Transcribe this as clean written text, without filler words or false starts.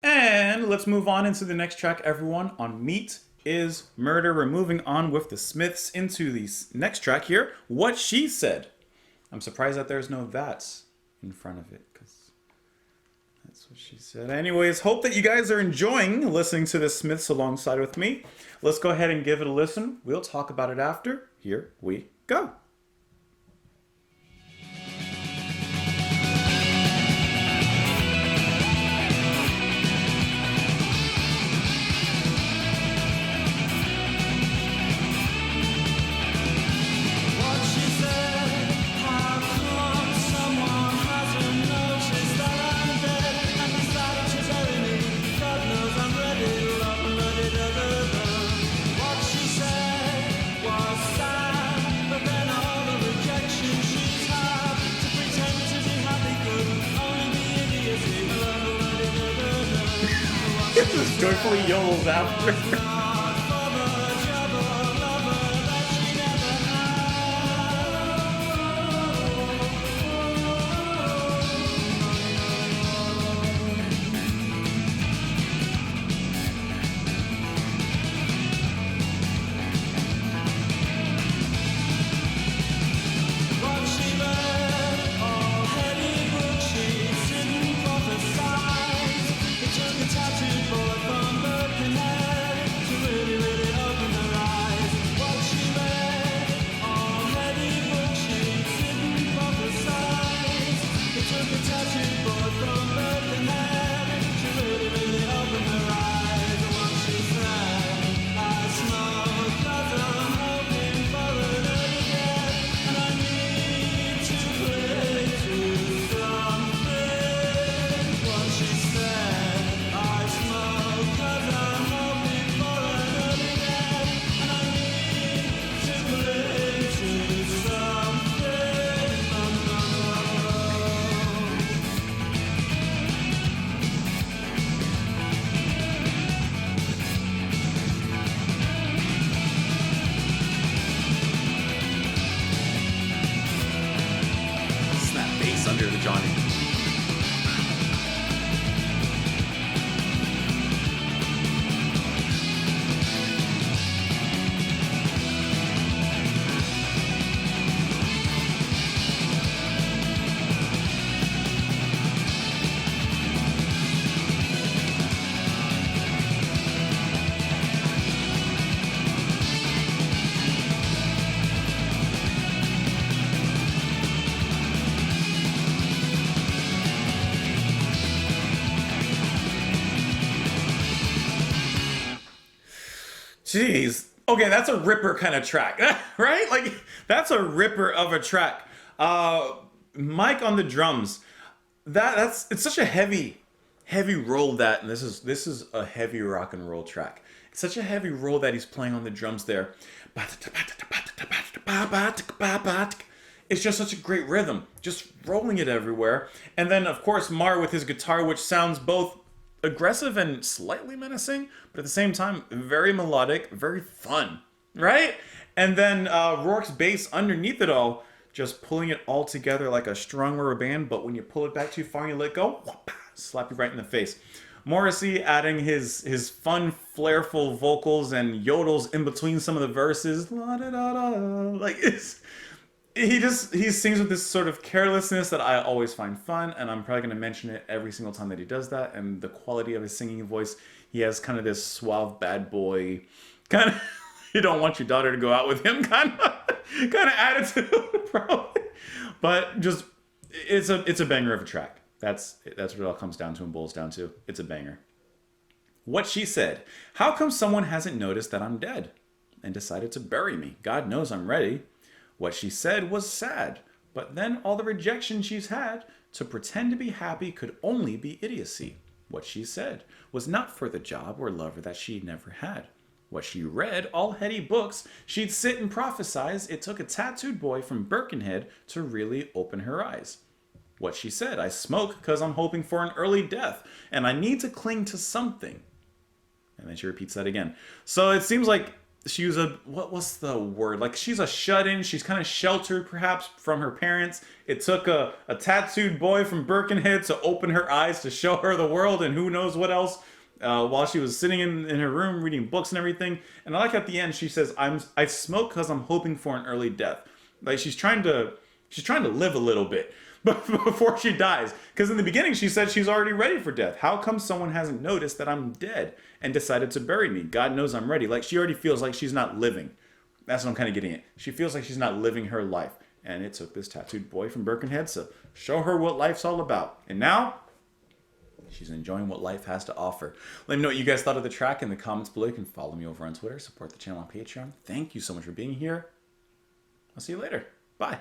And let's move on into the next track, everyone, on Meat is Murder. We're moving on with the Smiths into the next track here, What She Said. I'm surprised that there's no that's in front of it, because that's what she said. Anyways, hope that you guys are enjoying listening to the Smiths alongside with me. Let's go ahead and give it a listen. We'll talk about it after. Here we go. Joyfully yodels after. Under the Johnny. Jeez. Okay, that's a ripper kind of track, right? Like, that's a ripper of a track. Mike on the drums. It's such a heavy roll that, and this is a heavy rock and roll track. It's such a heavy roll that he's playing on the drums there. It's just such a great rhythm, just rolling it everywhere. And then, of course, Marr with his guitar, which sounds both aggressive and slightly menacing, but at the same time, very melodic, very fun, right? And then Rourke's bass underneath it all, just pulling it all together like a strung rubber band, but when you pull it back too far and you let go, whoop, slap you right in the face. Morrissey adding his fun, flairful vocals and yodels in between some of the verses. Like, he sings with this sort of carelessness that I always find fun, and I'm probably going to mention it every single time that he does that. And the quality of his singing voice, he has kind of this suave bad boy kind of you don't want your daughter to go out with him kind of attitude, probably. But just it's a banger of a track. That's what it all comes down to and boils down to. It's a banger. What She Said. How come someone hasn't noticed that I'm dead and decided to bury me? God knows I'm ready. What she said was sad, but then all the rejection she's had to pretend to be happy could only be idiocy. What she said was not for the job or lover that she never had. What she read, all heady books, she'd sit and prophesize it took a tattooed boy from Birkenhead to really open her eyes. What she said, I smoke because I'm hoping for an early death, and I need to cling to something. And then she repeats that again. So it seems like she was what's the word? Like she's a shut-in. She's kind of sheltered perhaps from her parents. It took a tattooed boy from Birkenhead to open her eyes to show her the world and who knows what else. While she was sitting in her room reading books and everything, and I like at the end she says, I smoke because I'm hoping for an early death." Like she's trying to live a little bit before she dies. Because in the beginning she said she's already ready for death. How come someone hasn't noticed that I'm dead and decided to bury me? God knows I'm ready. Like she already feels like she's not living. That's what I'm kind of getting at. She feels like she's not living her life. And it took this tattooed boy from Birkenhead to show her what life's all about. And now she's enjoying what life has to offer. Let me know what you guys thought of the track in the comments below. You can follow me over on Twitter, support the channel on Patreon. Thank you so much for being here. I'll see you later. Bye.